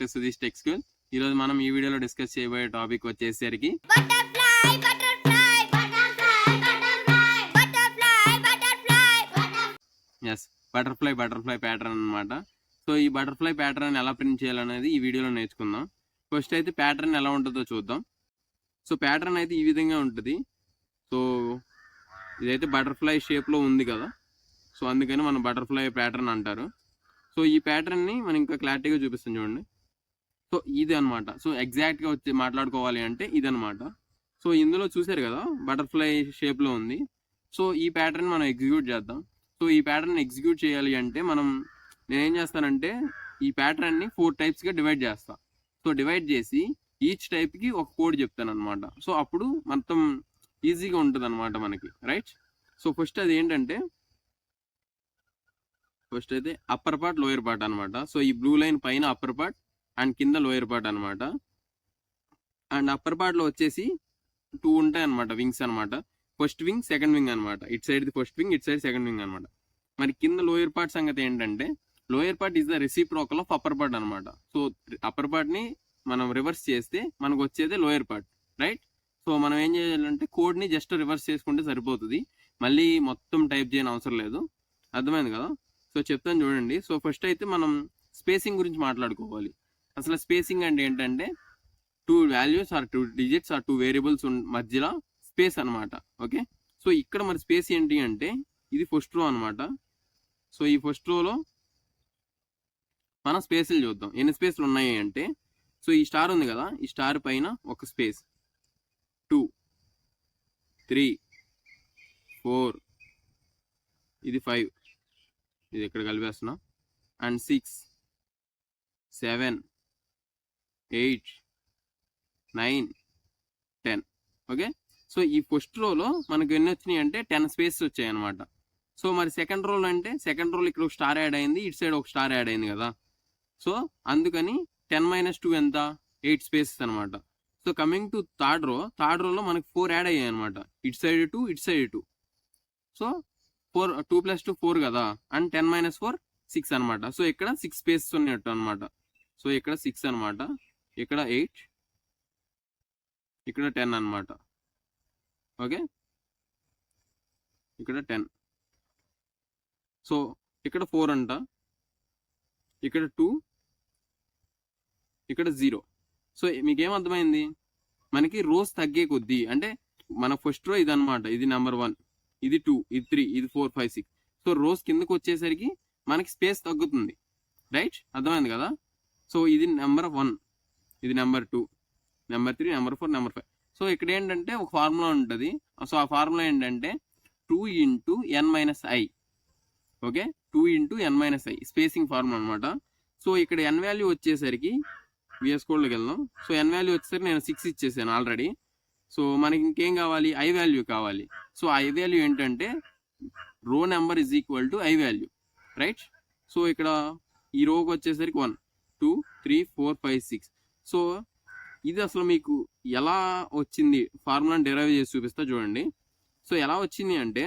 To Sudheesh tech school. ఈరోజు మనం ఈ వీడియోలో డిస్కస్ చేయబోయే టాపిక్ వచ్చేసరికి బటర్ఫ్లై ప్యాటర్న్ అన్నమాట. సో ఈ బటర్ఫ్లై ప్యాటర్న్ ఎలా ప్రింట్ చేయాలనేది ఈ వీడియోలో నేర్చుకుందాం. ఫస్ట్ అయితే ప్యాటర్న్ ఎలా ఉంటుందో చూద్దాం. సో ప్యాటర్న్ అయితే ఈ విధంగా ఉంటుంది. సో ఇదైతే బటర్ఫ్లై షేప్లో ఉంది కదా, సో అందుకని మనం బటర్ఫ్లై ప్యాటర్న్ అంటారు. సో ఈ ప్యాటర్న్ని మనం ఇంకా క్లారిటీగా చూపిస్తాం చూడండి. సో ఇది అనమాట. సో ఎగ్జాక్ట్గా వచ్చి మాట్లాడుకోవాలి అంటే ఇదనమాట. సో ఇందులో చూసారు కదా బటర్ఫ్లై షేప్లో ఉంది. సో ఈ ప్యాటర్న్ మనం ఎగ్జిక్యూట్ చేద్దాం. సో ఈ ప్యాటర్న్ ఎగ్జిక్యూట్ చేయాలి అంటే నేనేం చేస్తానంటే ఈ ప్యాటర్న్ని 4 టైప్స్గా డివైడ్ చేస్తా. సో డివైడ్ చేసి ఈచ్ టైప్కి ఒక కోడ్ చెప్తాను అనమాట. సో అప్పుడు మొత్తం ఈజీగా ఉంటుంది అనమాట మనకి, రైట్? సో ఫస్ట్ అది ఏంటంటే ఫస్ట్ అయితే అప్పర్ పార్ట్ లోయర్ పార్ట్ అనమాట. సో ఈ బ్లూ లైన్ పైన అప్పర్ పార్ట్ అండ్ కింద లోయర్ పార్ట్ అనమాట. అండ్ అప్పర్ పార్ట్లో వచ్చేసి 2 ఉంటాయి అనమాట, వింగ్స్ అనమాట. ఫస్ట్ వింగ్, సెకండ్ వింగ్ అనమాట. It side first wing, it side second wing అనమాట. మరి కింద లోయర్ పార్ట్ సంగతి ఏంటంటే lower part is the reciprocal of upper part అనమాట. సో అప్పర్ పార్ట్ని మనం రివర్స్ చేస్తే మనకు వచ్చేదే లోయర్ పార్ట్, రైట్? సో మనం ఏం చేయాలంటే కోడ్ని జస్ట్ రివర్స్ చేసుకుంటే సరిపోతుంది, మళ్ళీ మొత్తం టైప్ చేయని అవసరం లేదు. అర్థమైంది కదా? సో చెప్తాను చూడండి. సో ఫస్ట్ అయితే మనం స్పేసింగ్ గురించి మాట్లాడుకోవాలి. అసలు స్పేసింగ్ అంటే ఏంటంటే 2 values or 2 digits or 2 variables మధ్యలో స్పేస్ అనమాట. ఓకే, సో ఇక్కడ మరి స్పేస్ ఏంటి అంటే ఇది ఫస్ట్ రో అనమాట. సో ఈ ఫస్ట్ రోలో మనం స్పేస్లు చూద్దాం. ఎన్ని స్పేస్లు ఉన్నాయి అంటే, సో ఈ స్టార్ ఉంది కదా, ఈ స్టార్ పైన ఒక స్పేస్, 2 3 4, ఇది 5, ఇది ఇక్కడ కలిపేస్తున్నా, అండ్ 6 7 8 9 10. ఓకే, సో ఈ ఫస్ట్ రోలో మనకు ఎన్ని వచ్చినాయి అంటే 10 స్పేసెస్ వచ్చాయి అనమాట. సో మరి సెకండ్ రోలో అంటే సెకండ్ రోలో ఇక్కడ ఒక స్టార్ యాడ్ అయింది, ఇటు సైడ్ ఒక స్టార్ యాడ్ అయింది కదా. సో అందుకని 10 - 2 ఎంత, 8 స్పేసెస్ అనమాట. సో కమింగ్ టు థర్డ్ రోలో మనకి 4 యాడ్ అయ్యాయి అనమాట. ఇటు సైడ్ 2, ఇటు సైడ్ 2. సో 2 + 2 4 కదా, అండ్ 10 - 4 6 అనమాట. సో ఇక్కడ 6 స్పేసెస్ ఉన్నట్టు అనమాట. సో ఇక్కడ 6 అనమాట, ఇక్కడ 8, ఇక్కడ 10 అనమాట. ఓకే, ఇక్కడ 10. సో ఇక్కడ 4 అంట, ఇక్కడ 2, ఇక్కడ 0. సో మీకేం అర్థమైంది? మనకి రోస్ తగ్గే కొద్దీ అంటే మన ఫస్ట్ రో ఇది అనమాట, ఇది నెంబర్ 1, ఇది 2, ఇది 3, ఇది 4 5 6. సో రోస్ కిందకు వచ్చేసరికి మనకి స్పేస్ తగ్గుతుంది, రైట్? అర్థమైంది కదా? సో ఇది నెంబర్ 1, ఇది number 2, number 3, number 4, number 5. So ఇక్కడ ఏంటంటే ఒక ఫార్ములా ఉంటుంది. సో ఆ ఫార్ములా ఏంటంటే 2 × n - i. Okay, 2 × n - i spacing formula అనమాట. సో ఇక్కడ n వాల్యూ వచ్చేసరికి విఎస్ కోడ్లోకి వెళ్దాం. సో n వాల్యూ వచ్చేసరికి నేను 6 ఇచ్చేసాను ఆల్రెడీ. సో మనకి ఇంకేం కావాలి? i వాల్యూ కావాలి. సో i వాల్యూ ఏంటంటే రో number is equal to i value, right? So ఇక్కడ ఈ రోకి వచ్చేసరికి 1 2 3 4 5 6. సో ఇది అసలు మీకు ఎలా వచ్చింది ఫార్ములాని డెరైవ్ చేసి చూపిస్తా చూడండి. సో ఎలా వచ్చింది అంటే,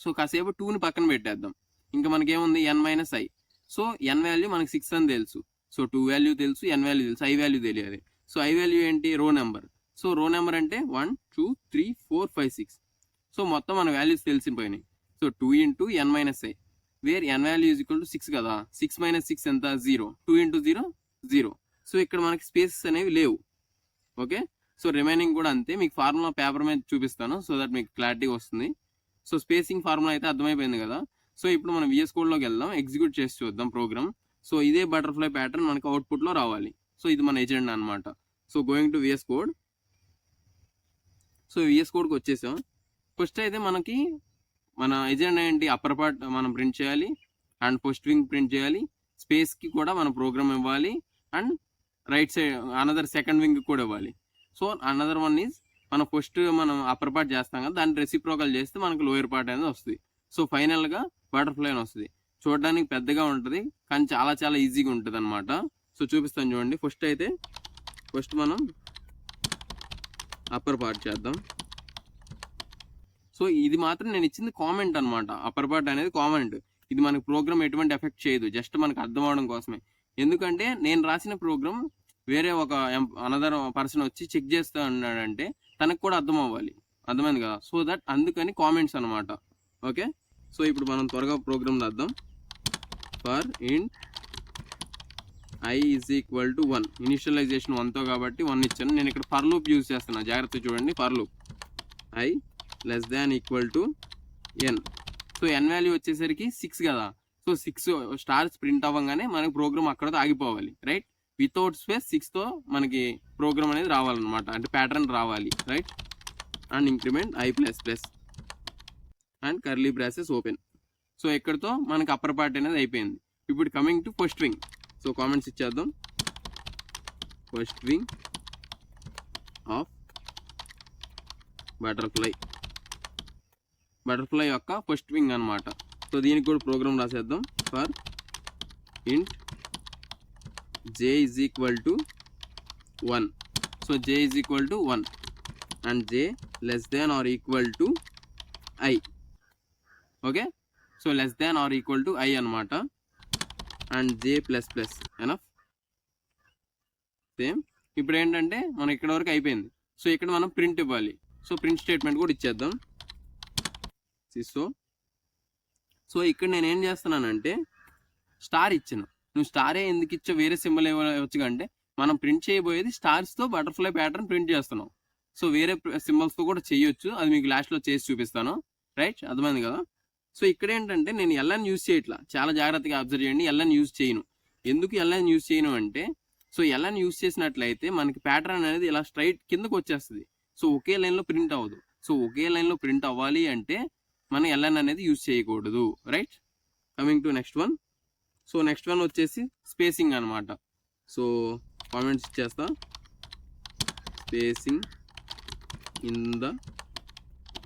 సో కాసేపు 2ని పక్కన పెట్టేద్దాం. ఇంకా మనకేముంది n - i. So n value మనకి 6 అని తెలుసు. సో 2 వాల్యూ తెలుసు, n వాల్యూ తెలుసు, i వాల్యూ తెలియాలి. సో i వాల్యూ ఏంటి? రో నెంబర్. సో రో నెంబర్ అంటే 1 2 3 4 5 6. సో మొత్తం మన వాల్యూస్ తెలిసిపోయినాయి. So 2 × n - i where n value is equal to 6 కదా. 6 - 6 ఎంత? 0. 2 × 0 0. సో ఇక్కడ మనకి స్పేసెస్ అనేవి లేవు. ఓకే, సో రిమైనింగ్ కూడా అంతే. మీకు ఫార్ములా పేపర్ మీద చూపిస్తాను, సో దట్ మీకు క్లారిటీ వస్తుంది. సో స్పేసింగ్ ఫార్ములా అయితే అర్థమైపోయింది కదా. సో ఇప్పుడు మనం విఎస్ కోడ్లోకి వెళ్దాం, ఎగ్జిక్యూట్ చేసి చూద్దాం ప్రోగ్రామ్. సో ఇదే బటర్ఫ్లై ప్యాటర్న్ మనకి అవుట్పుట్లో రావాలి. సో ఇది మన ఎజెండా అనమాట. So going to VS code. So VS కోడ్కి వచ్చేసాం. ఫస్ట్ అయితే మనకి మన ఎజెండా ఏంటి? అప్పర్ పార్ట్ మనం ప్రింట్ చేయాలి, అండ్ ఫస్ట్ వింగ్ ప్రింట్ చేయాలి, స్పేస్కి కూడా మనం ప్రోగ్రామ్ ఇవ్వాలి, and right side another second wing కూడా ఇవ్వాలి. సో అనదర్ వన్ ఈజ్ మనం అప్పర్ పార్ట్ చేస్తాం కదా, దాన్ని రెసిప్రోకల్ చేస్తే మనకు లోయర్ పార్ట్ అనేది వస్తుంది. సో ఫైనల్గా బటర్ఫ్లై అని వస్తుంది. చూడడానికి పెద్దగా ఉంటుంది కానీ చాలా చాలా ఈజీగా ఉంటుంది అనమాట. సో చూపిస్తాను చూడండి. ఫస్ట్ మనం అప్పర్ పార్ట్ చేద్దాం. సో ఇది మాత్రం నేను ఇచ్చింది కామెంట్ అనమాట. అప్పర్ పార్ట్ అనేది కామెంట్. ఇది మనకి ప్రోగ్రామ్ ఎటువంటి ఎఫెక్ట్ చేయదు, జస్ట్ మనకు అర్థం అవడం కోసమే. ఎందుకంటే నేను రాసిన ప్రోగ్రామ్ వేరే ఒక అనదర్ పర్సన్ వచ్చి చెక్ చేస్తా ఉన్నాడంటే తనకు కూడా అర్థం అవ్వాలి, అర్థమైంది కదా. సో దట్ అందుకని కామెంట్స్ అనమాట. ఓకే, సో ఇప్పుడు మనం త్వరగా ప్రోగ్రామ్ రాద్దాం. For int i is equal to 1, initialization 1తో కాబట్టి 1 ఇచ్చాను. నేను ఇక్కడ ఫర్ లూప్ యూజ్ చేస్తున్నా, జాగ్రత్త చూడండి. For loop i less than equal to n. So n value వచ్చేసరికి 6 కదా. సో 6 స్టార్స్ ప్రింట్ అవ్వగానే మనకి ప్రోగ్రామ్ అక్కడతో ఆగిపోవాలి, రైట్. వితౌట్ స్పేస్ 6తో మనకి ప్రోగ్రామ్ అనేది రావాలన్నమాట, అంటే ప్యాటర్న్ రావాలి, right. And increment i plus plus and curly braces open. So ఎక్కడితో మనకి అప్పర్ పార్ట్ అనేది అయిపోయింది. ఇప్పుడు coming to first wing. So comments ఇచ్చేద్దాం. ఫస్ట్ వింగ్ ఆఫ్ బటర్ఫ్లై యొక్క ఫస్ట్ వింగ్ అనమాట. సో దీనికి కూడా ప్రోగ్రామ్ రాసేద్దాం. For int j is equal to 1. So j is equal to 1 and j less than or equal to i. Okay, so less than or equal to i అనమాట. And j plus plus enough. Same ఇప్పుడు ఏంటంటే మనం ఇక్కడ వరకు అయిపోయింది. So ఇక్కడ మనం print ఇవ్వాలి. సో ప్రింట్ స్టేట్మెంట్ కూడా ఇచ్చేద్దాం. సో ఇక్కడ నేను ఏం చేస్తున్నానంటే స్టార్ ఇచ్చాను. నువ్వు స్టారే ఎందుకు ఇచ్చా, వేరే సింబల్ ఇవ్వచ్చు కంటే మనం ప్రింట్ చేయబోయేది స్టార్స్తో బటర్ఫ్లై ప్యాటర్న్ ప్రింట్ చేస్తున్నాం. సో వేరే సింబల్స్తో కూడా చేయొచ్చు, అది మీకు లాస్ట్లో చేసి చూపిస్తాను, రైట్. అర్థమైంది కదా. సో ఇక్కడ ఏంటంటే నేను ఎల్ఎన్ యూజ్ చేయట్లా, చాలా జాగ్రత్తగా అబ్జర్వ్ చేయండి. ఎల్ఎన్ యూజ్ చేయను. ఎందుకు ఎల్ఎన్ యూజ్ చేయను అంటే, సో ఎల్ఎన్ యూజ్ చేసినట్లయితే మనకి ప్యాటర్న్ అనేది ఇలా స్ట్రైట్ కిందకు వచ్చేస్తుంది. సో ఒకే లైన్లో ప్రింట్ అవ్వదు. సో ఒకే లైన్లో ప్రింట్ అవ్వాలి అంటే మనం ఎల్ఎన్ అనేది యూజ్ చేయకూడదు, right. Coming to next one. So next one వచ్చేసి స్పేసింగ్ అనమాట. సో కామెంట్స్ ఇచ్చేస్తా. Spacing in the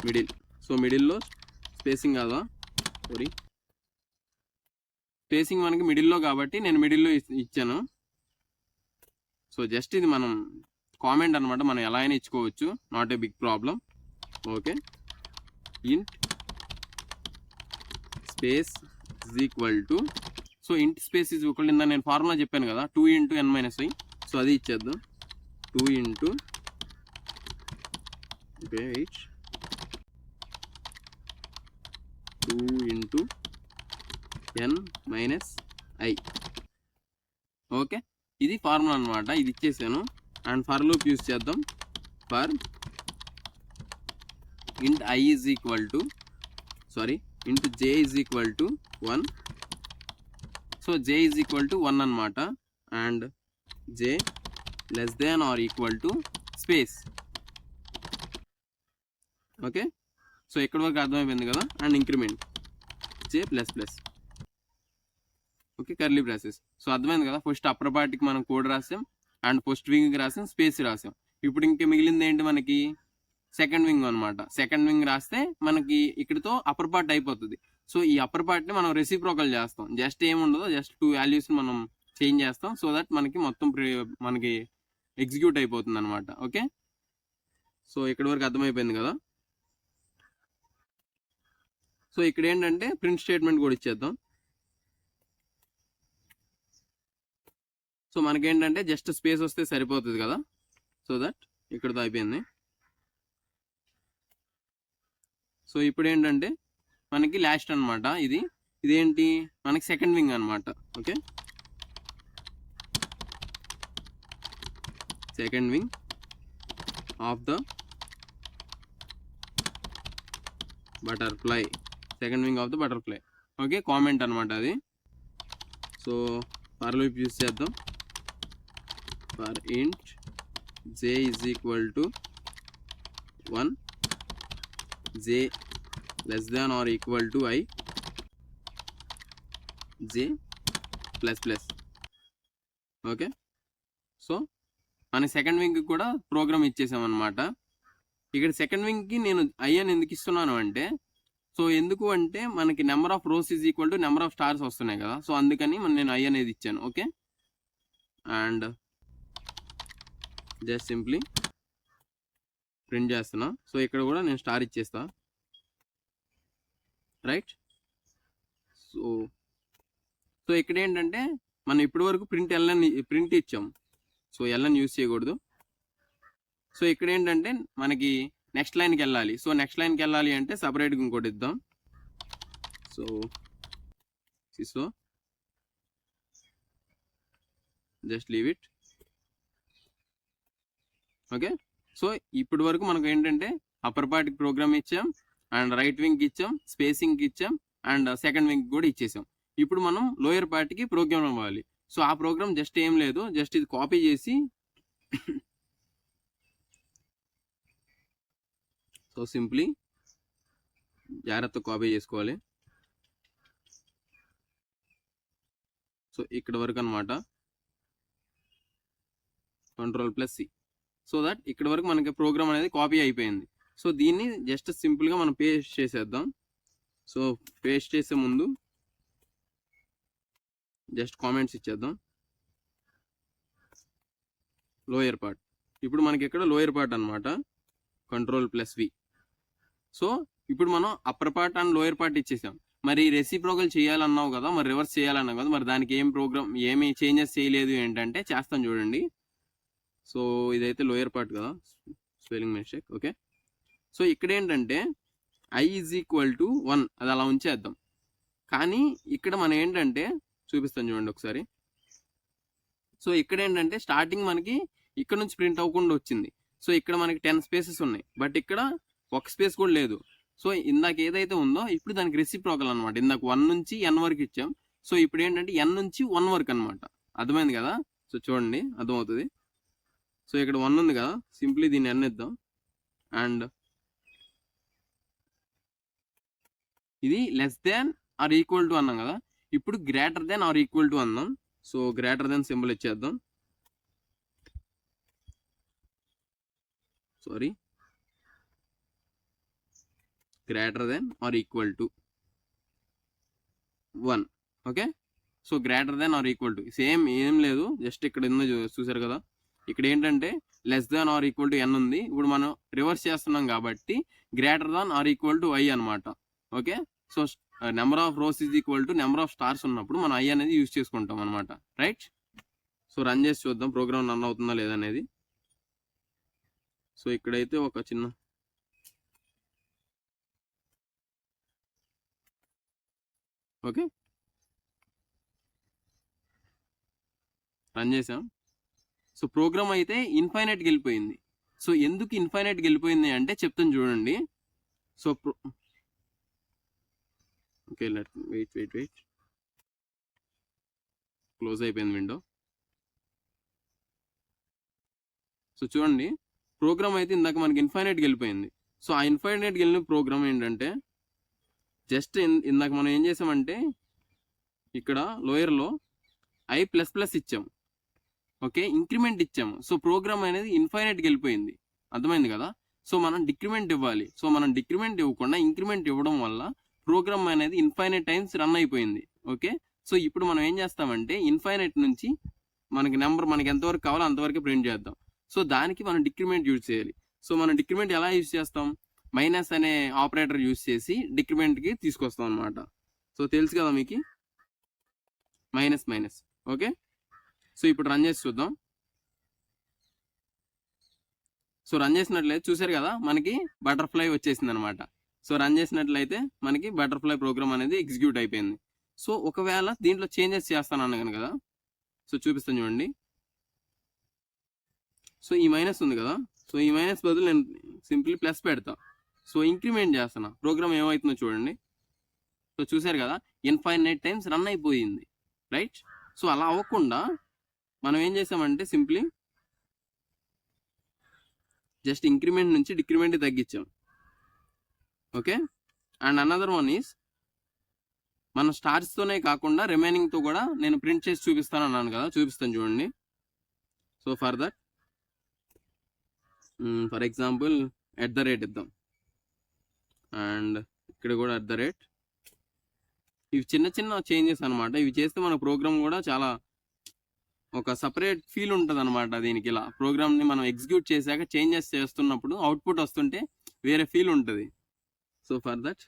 middle. So మిడిల్లో స్పేసింగ్ కదా, సారీ, స్పేసింగ్ మనకి మిడిల్లో కాబట్టి నేను మిడిల్లో ఇచ్చాను. సో జస్ట్ ఇది మనం కామెంట్ అనమాట, మనం ఎలా అయినా ఇచ్చుకోవచ్చు, not a big problem. Okay, int space is equal to, so int space is equal ఇందా నేను ఫార్ములా చెప్పాను కదా, 2 × n - i. సో అది ఇచ్చేద్దాం. 2 × ఓకే 2 × n - i. ఓకే, ఇది ఫార్ములా అనమాట, ఇది ఇచ్చేసాను. అండ్ ఫర్ లూప్ యూజ్ చేద్దాం. For int i is equal to, sorry, ఇంట్ j is equal to 1. So j is equal to 1 అనమాట. And j less than or equal to space. Okay, so ఇక్కడ వరకు అర్థమైపోయింది కదా. And increment j plus plus. Okay, curly braces. So అర్థమైంది కదా. First upper పార్ట్కి మనం కోడ్ రాసాం, అండ్ ఫస్ట్ వింగ్కి రాసాం, స్పేస్ రాసాం. ఇప్పుడు ఇంకా మిగిలింది ఏంటి మనకి, సెకండ్ వింగ్ అనమాట. సెకండ్ వింగ్ రాస్తే మనకి ఇక్కడితో అప్పర్ పార్ట్ అయిపోతుంది. సో ఈ అప్పర్ పార్ట్ని మనం రెసిప్రోకల్ చేస్తాం. జస్ట్ ఏముండదో, జస్ట్ 2 వాల్యూస్ని మనం చేంజ్ చేస్తాం. సో దట్ మనకి మొత్తం మనకి ఎగ్జిక్యూట్ అయిపోతుంది అనమాట. ఓకే, సో ఇక్కడ వరకు అర్థమైపోయింది కదా. సో ఇక్కడ ఏంటంటే ప్రింట్ స్టేట్మెంట్ కూడా ఇచ్చేద్దాం. సో మనకేంటంటే జస్ట్ స్పేస్ వస్తే సరిపోతుంది కదా. సో దట్ ఇక్కడతో అయిపోయింది. సో ఇప్పుడు ఏంటంటే మనకి లాస్ట్ అనమాట. ఇదేంటి మనకి సెకండ్ వింగ్ అనమాట. Okay, second wing of the butterfly. Second wing of the butterfly. Okay, comment అనమాట అది. సో ఫర్ లూప్ యూజ్ చేద్దాం. For int j is equal to 1, j less than or equal to i, j plus plus. Okay, so మన second వింగ్కి కూడా programme ఇచ్చేసామన్నమాట. ఇక్కడ second వింగ్కి నేను i అని ఎందుకు ఇస్తున్నాను అంటే, సో ఎందుకు అంటే మనకి number of rose is equal to number of stars వస్తున్నాయి కదా. సో అందుకని నేను i అనేది ఇచ్చాను. Okay, and just simply print చేస్తున్నా. సో ఇక్కడ కూడా నేను స్టార్ ఇచ్చేస్తా, రైట్. సో ఇక్కడ ఏంటంటే మనం ఇప్పటి వరకు ప్రింట్ ఇచ్చాం. సో ఎల్ఎన్ యూజ్ చేయకూడదు. సో ఇక్కడ ఏంటంటే మనకి నెక్స్ట్ లైన్కి వెళ్ళాలి. సో నెక్స్ట్ లైన్కి వెళ్ళాలి అంటే సపరేట్గా ఇంకోటి ఇద్దాం. సో సిసో just leave it. Okay. So ఇప్పటి వరకు మనకు ఏంటంటే అప్పర్ పార్ట్కి ప్రోగ్రామ్ ఇచ్చాం, అండ్ రైట్ వింగ్కి ఇచ్చాం, స్పేసింగ్కి ఇచ్చాం, అండ్ సెకండ్ వింగ్ కూడా ఇచ్చేసాం. ఇప్పుడు మనం లోయర్ పార్ట్కి ప్రోగ్రామ్ ఇవ్వాలి. సో ఆ ప్రోగ్రామ్ జస్ట్ ఏం లేదు, జస్ట్ ఇది కాపీ చేసి సో సింప్లీ జాగ్రత్త కాపీ చేసుకోవాలి. సో ఇక్కడ వరకు అనమాట, Ctrl+C. సో దట్ ఇక్కడ వరకు మనకి ప్రోగ్రామ్ అనేది కాపీ అయిపోయింది. సో దీన్ని జస్ట్ సింపుల్గా మనం పేస్ట్ చేసేద్దాం. సో పేస్ట్ చేసే ముందు జస్ట్ కామెంట్స్ ఇచ్చేద్దాం. లోయర్ పార్ట్, ఇప్పుడు మనకి ఇక్కడ లోయర్ పార్ట్ అనమాట, Ctrl+V. సో ఇప్పుడు మనం upper part and lower part ఇచ్చేసాం. మరి రెసిప్రోకల్ చేయాలన్నావు కదా, మరి రివర్స్ చేయాలన్నావు కదా, మరి దానికి ఏమి చేంజెస్ చేయలేదు ఏంటంటే చేస్తాను చూడండి. సో ఇదైతే లోయర్ పార్ట్ కదా, స్పెల్లింగ్ మిస్టేక్. ఓకే. సో ఇక్కడ ఏంటంటే I = 1 అది అలా ఉంచేద్దాం. కానీ ఇక్కడ మనం ఏంటంటే చూపిస్తాను చూడండి ఒకసారి. సో ఇక్కడ ఏంటంటే స్టార్టింగ్ మనకి ఇక్కడ నుంచి ప్రింట్ అవ్వకుండా వచ్చింది. సో ఇక్కడ మనకి 10 స్పేసెస్ ఉన్నాయి, బట్ ఇక్కడ ఒక స్పేస్ కూడా లేదు. సో ఇందాక ఏదైతే ఉందో ఇప్పుడు దానికి రెసిప్రోకల్ అనమాట. ఇందాక 1 నుంచి n వరకు ఇచ్చాం. సో ఇప్పుడు ఏంటంటే n నుంచి 1 వరకు అనమాట. అర్థమైంది కదా? సో చూడండి అర్థమవుతుంది. సో ఇక్కడ 1 ఉంది కదా, సింప్లీ దీన్ని n ఇద్దాం. అండ్ ఇది < అన్నాం కదా, ఇప్పుడు < అన్నాం. సో గ్రేటర్ సింబల్ ఇచ్చేద్దాం. సారీ, < 1. ఓకే. సో < సేమ్ ఏం లేదు, జస్ట్ ఇక్కడ చూసారు కదా, ఇక్కడ ఏంటంటే n ఉంది. ఇప్పుడు మనం రివర్స్ చేస్తున్నాం కాబట్టి i అనమాట. Okay. So number of rose number of stars ఉన్నప్పుడు మనం i అనేది యూజ్ చేసుకుంటాం అనమాట. రైట్. సో రన్ చేసి చూద్దాం ప్రోగ్రామ్ రన్ అవుతుందా లేదనేది. సో ఇక్కడైతే ఒక చిన్న ఓకే రన్ చేసాం. సో ప్రోగ్రామ్ అయితే ఇన్ఫైనైట్కి వెళ్ళిపోయింది. సో ఎందుకు ఇన్ఫైనైట్కి వెళ్ళిపోయింది అంటే చెప్తాను చూడండి. సో ఓకే, వెయిట్ క్లోజ్ అయిపోయింది విండో. సో చూడండి ప్రోగ్రామ్ అయితే ఇందాక మనకి ఇన్ఫైనైట్కి వెళ్ళిపోయింది. సో ఆ ఇన్ఫైనైట్కి వెళ్ళిన ప్రోగ్రామ్ ఏంటంటే జస్ట్ ఇందాక మనం ఏం చేసామంటే ఇక్కడ లోయర్లో i++ ఇచ్చాము. ఓకే, ఇంక్రిమెంట్ ఇచ్చాము. సో ప్రోగ్రామ్ అనేది ఇన్ఫైనైట్కి వెళ్ళిపోయింది. అర్థమైంది కదా? సో మనం డిక్రిమెంట్ ఇవ్వాలి. సో మనం డిక్రిమెంట్ ఇవ్వకుండా ఇంక్రిమెంట్ ఇవ్వడం వల్ల ప్రోగ్రామ్ అనేది ఇన్ఫైనైట్ టైమ్స్ రన్ అయిపోయింది. ఓకే. సో ఇప్పుడు మనం ఏం చేస్తామంటే ఇన్ఫైనైట్ నుంచి మనకి నెంబర్ మనకి ఎంతవరకు కావాలో అంతవరకు ప్రింట్ చేద్దాం. సో దానికి మనం డిక్రిమెంట్ యూజ్ చేయాలి. సో మనం డిక్రిమెంట్ ఎలా యూజ్ చేస్తాం? మైనస్ అనే ఆపరేటర్ యూజ్ చేసి డిక్రిమెంట్కి తీసుకొస్తాం అనమాట. సో తెలుసు కదా మీకు, మైనస్. ఓకే. సో ఇప్పుడు రన్ చేసి చూద్దాం. సో రన్ చేసినట్లయితే చూసారు కదా మనకి బటర్ఫ్లై వచ్చేసింది అనమాట. సో రన్ చేసినట్లయితే మనకి బటర్ఫ్లై ప్రోగ్రామ్ అనేది ఎగ్జిక్యూట్ అయిపోయింది. సో ఒకవేళ దీంట్లో చేంజెస్ చేస్తాను అన్నాను కదా, సో చూపిస్తాను చూడండి. సో ఈ మైనస్ ఉంది కదా, సో ఈ మైనస్ బదులు నేను సింప్లీ ప్లస్ పెడతా. సో ఇంక్రిమెంట్ చేస్తున్నా, ప్రోగ్రామ్ ఏమవుతుందో చూడండి. సో చూసారు కదా ఇన్ఫైనైట్ టైమ్స్ రన్ అయిపోయింది. రైట్. సో అలా అవ్వకుండా మనం ఏం చేసామంటే సింప్లీ జస్ట్ ఇంక్రిమెంట్ నుంచి డిక్రిమెంట్ తగ్గించాం. Okay. And another one is మన స్టార్స్తోనే కాకుండా రిమైనింగ్తో కూడా నేను ప్రింట్ చేసి చూపిస్తాను అన్నాను కదా, చూపిస్తాను చూడండి. So for that for example @ ఇద్దాం. అండ్ ఇక్కడ కూడా @ ఇవి చిన్న చేంజెస్ అనమాట. ఇవి చేస్తే మన ప్రోగ్రామ్ కూడా చాలా ఒక సపరేట్ ఫీల్ ఉంటుంది అనమాట. దీనికి ఇలా ప్రోగ్రామ్ని మనం ఎగ్జిక్యూట్ చేశాక చేంజెస్ చేస్తున్నప్పుడు అవుట్పుట్ వస్తుంటే వేరే ఫీల్ ఉంటుంది. సో ఫర్ దట్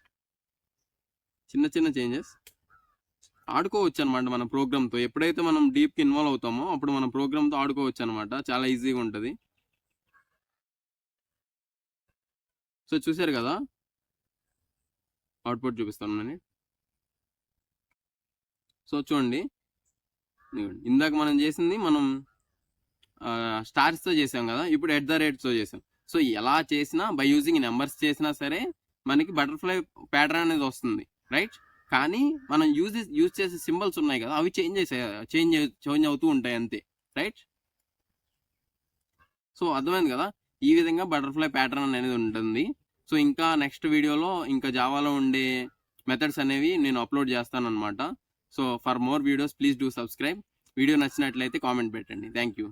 చిన్న చేంజెస్ ఆడుకోవచ్చు అనమాట మన ప్రోగ్రామ్తో. ఎప్పుడైతే మనం డీప్కి ఇన్వాల్వ్ అవుతామో అప్పుడు మన ప్రోగ్రామ్తో ఆడుకోవచ్చు అనమాట. చాలా ఈజీగా ఉంటుంది. సో చూసారు కదా, అవుట్పుట్ చూపిస్తాను నేను. సో చూడండి, ఇందాక మనం చేసింది మనం స్టార్స్తో చేసాం కదా, ఇప్పుడు @తో చేసాం. సో ఎలా చేసినా బై యూజింగ్ నెంబర్స్ చేసినా సరే మనకి బటర్ఫ్లై ప్యాటర్న్ అనేది వస్తుంది, రైట్? కానీ మనం యూజ్ చేసే సింబల్స్ ఉన్నాయి కదా, అవి చేంజ్ అవుతూ ఉంటాయి అంతే, రైట్? సో అర్థమైంది కదా, ఈ విధంగా బటర్ఫ్లై ప్యాటర్న్ అనేది ఉంటుంది. సో ఇంకా నెక్స్ట్ వీడియోలో ఇంకా జావాలో ఉండే మెథడ్స్ అనేవి నేను అప్లోడ్ చేస్తాను అనమాట. So for more videos please do subscribe. Video నచ్చినట్లయితే కామెంట్ పెట్టండి. Thank you.